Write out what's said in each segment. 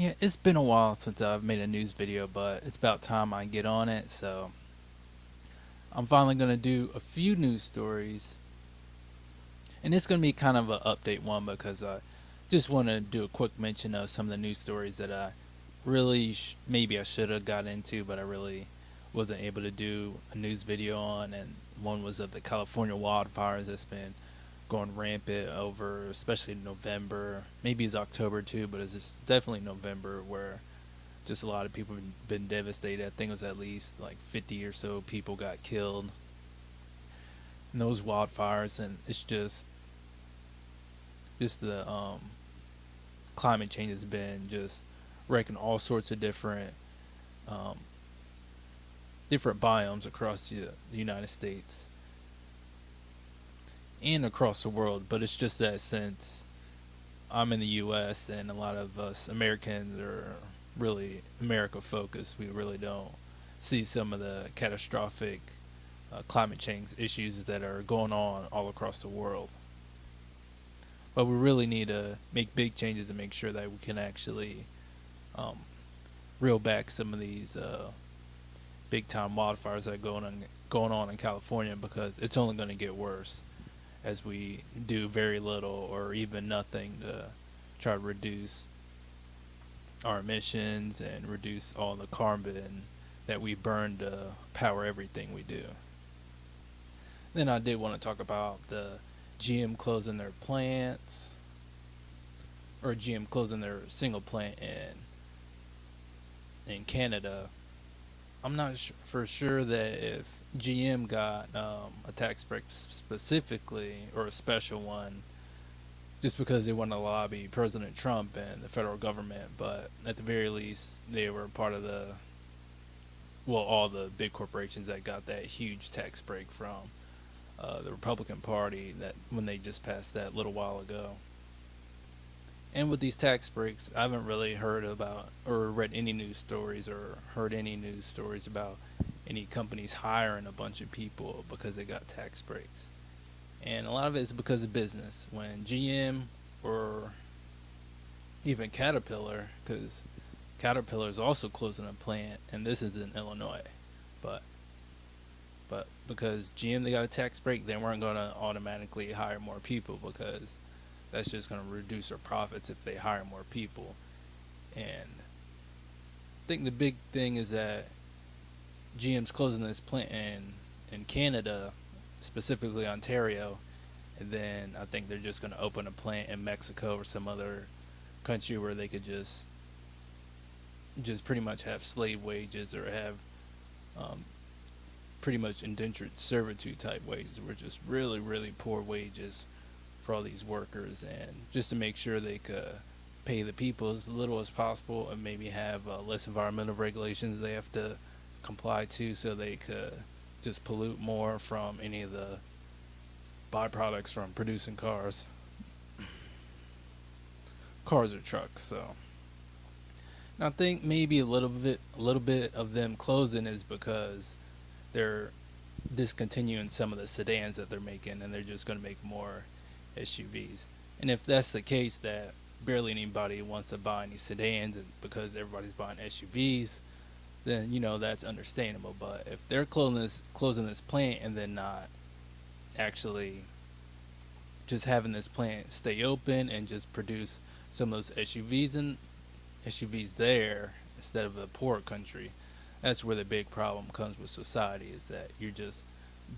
Yeah, it's been a while since I've made a news video, but it's about time I get on it. So I'm finally going to do a few news stories. And it's going to be kind of an update one because I just want to do a quick mention of some of the news stories that I really maybe I should have got into, but I really wasn't able to do a news video on. And one was of the California wildfires that's been going rampant over, especially November. Maybe it's October too, but it's just definitely November where just a lot of people have been devastated. I think it was at least like 50 or so people got killed in those wildfires, and it's just the climate change has been just wrecking all sorts of um, different biomes across the United States and across the world. But it's just that since I'm in the U.S. and a lot of us Americans are really America focused, we really don't see some of the catastrophic climate change issues that are going on all across the world. But we really need to make big changes to make sure that we can actually um, reel back some of these big time wildfires that are going on in California, because it's only going to get worse as we do very little or even nothing to try to reduce our emissions and reduce all the carbon that we burn to power everything we do. Then I did want to talk about the GM closing their plants, or GM closing their single plant in Canada. I'm not for sure that if GM got a tax break specifically, or a special one, just because they want to lobby President Trump and the federal government, but at the very least, they were part of all the big corporations that got that huge tax break from the Republican Party that when they just passed that a little while ago. And with these tax breaks, I haven't really heard about or read any news stories or heard any news stories about any companies hiring a bunch of people because they got tax breaks. And a lot of it is because of business. When GM or even Caterpillar, because Caterpillar is also closing a plant, and this is in Illinois, but because GM they got a tax break, they weren't going to automatically hire more people, because that's just going to reduce their profits if they hire more people. And I think the big thing is that GM's closing this plant in Canada, specifically Ontario, and then I think they're just going to open a plant in Mexico or some other country where they could just pretty much have slave wages, or have um, pretty much indentured servitude type wages, which is really really poor wages for all these workers, and just to make sure they could pay the people as little as possible, and maybe have less environmental regulations they have to comply to, so they could just pollute more from any of the byproducts from producing cars or trucks. So I think maybe a little bit of them closing is because they're discontinuing some of the sedans that they're making, and they're just going to make more SUVs. And if that's the case, that barely anybody wants to buy any sedans, and because everybody's buying SUVs, then that's understandable. But if they're closing this plant and then not actually just having this plant stay open and just produce some of those SUVs there instead of a poor country, that's where the big problem comes with society, is that you're just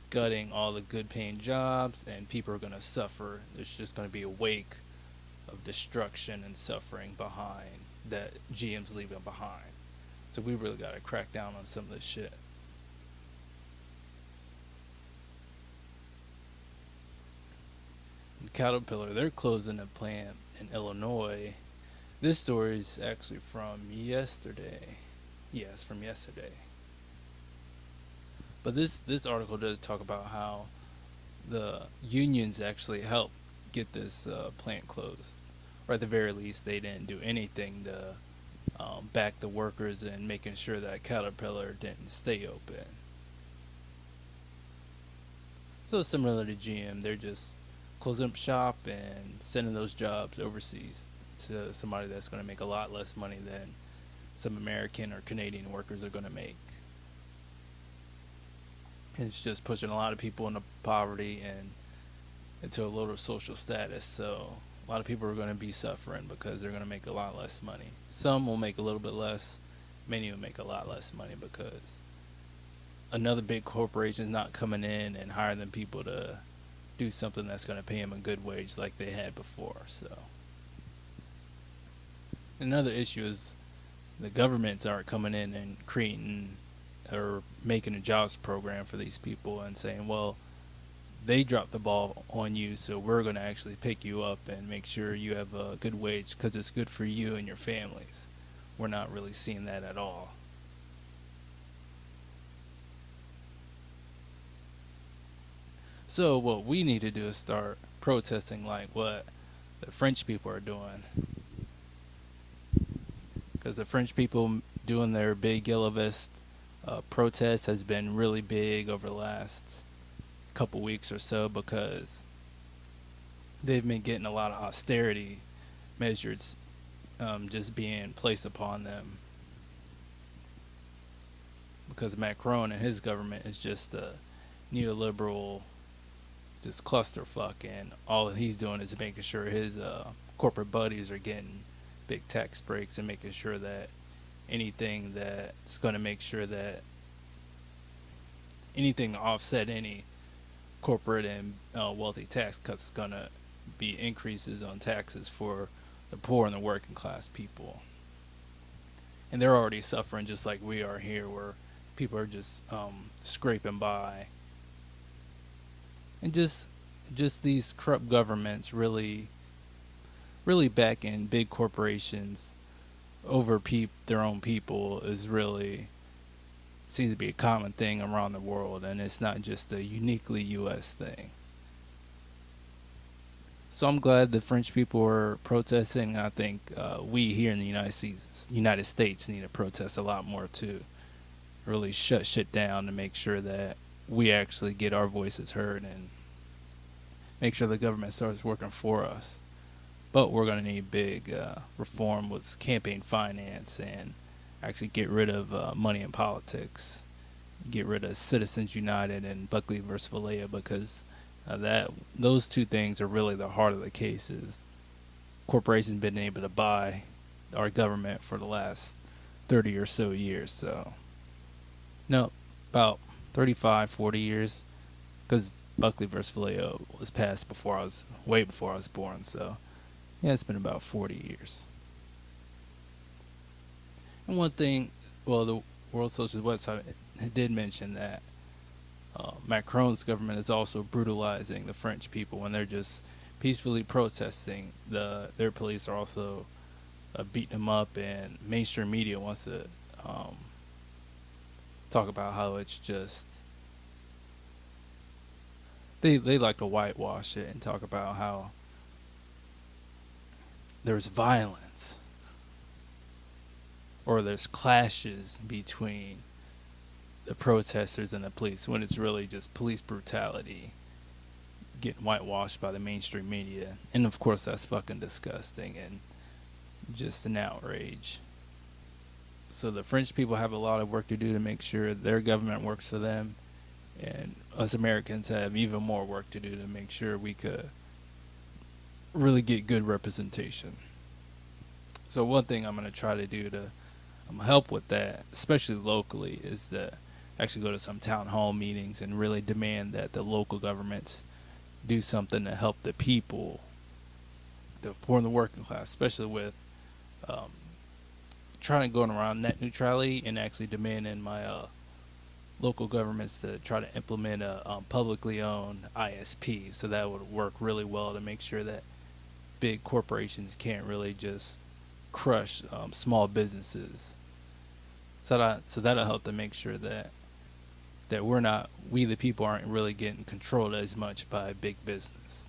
gutting all the good paying jobs, and people are going to suffer. There's just going to be a wake of destruction and suffering behind that GM's leaving behind. So we really got to crack down on some of this shit. And Caterpillar, they're closing a plant in Illinois. This story is actually from yesterday. Yes, from yesterday. But this article does talk about how the unions actually helped get this plant closed, or at the very least, they didn't do anything to back the workers in making sure that Caterpillar didn't stay open. So similar to GM, they're just closing up shop and sending those jobs overseas to somebody that's going to make a lot less money than some American or Canadian workers are going to make. And it's just pushing a lot of people into poverty and into a lower social status. So a lot of people are going to be suffering because they're going to make a lot less money. Some will make a little bit less. Many will make a lot less money because another big corporation is not coming in and hiring them people to do something that's going to pay them a good wage like they had before. So another issue is the governments aren't coming in and creating or making a jobs program for these people and saying, well, they dropped the ball on you, so we're going to actually pick you up and make sure you have a good wage because it's good for you and your families. We're not really seeing that at all. So what we need to do is start protesting like what the French people are doing. Because the French people doing their big yellow vest protest has been really big over the last couple weeks or so because they've been getting a lot of austerity measures just being placed upon them. Because Macron and his government is just a neoliberal just clusterfuck, and all he's doing is making sure his corporate buddies are getting big tax breaks and making sure that anything that's going to make sure that anything to offset any corporate and wealthy tax cuts is going to be increases on taxes for the poor and the working class people. And they're already suffering just like we are here, where people are just scraping by. And just these corrupt governments really backing big corporations over their own people is really seems to be a common thing around the world, and it's not just a uniquely U.S. thing. So I'm glad the French people are protesting. I think we here in the United States need to protest a lot more to really shut shit down to make sure that we actually get our voices heard and make sure the government starts working for us. But we're going to need big reform with campaign finance and actually get rid of money in politics. Get rid of Citizens United and Buckley versus Vallejo, because those two things are really the heart of the cases. Corporations been able to buy our government for the last 30 or so years. So, no, about 35, 40 years, because Buckley versus Vallejo was passed way before I was born. So, yeah, it's been about 40 years. And one thing, well, the World Socialist website did mention that Macron's government is also brutalizing the French people when they're just peacefully protesting. Their police are also beating them up, and mainstream media wants to talk about how it's just they like to whitewash it and talk about how there's violence or there's clashes between the protesters and the police, when it's really just police brutality getting whitewashed by the mainstream media. And of course that's fucking disgusting and just an outrage. So the French people have a lot of work to do to make sure their government works for them, and us Americans have even more work to do to make sure we could really get good representation. So one thing I'm going to try to do to help with that, especially locally, is to actually go to some town hall meetings and really demand that the local governments do something to help the people, the poor and the working class, especially with trying to go around net neutrality and actually demanding my local governments to try to implement a publicly owned ISP. So that would work really well to make sure that big corporations can't really just crush small businesses. So that'll help to make sure that we the people aren't really getting controlled as much by big business.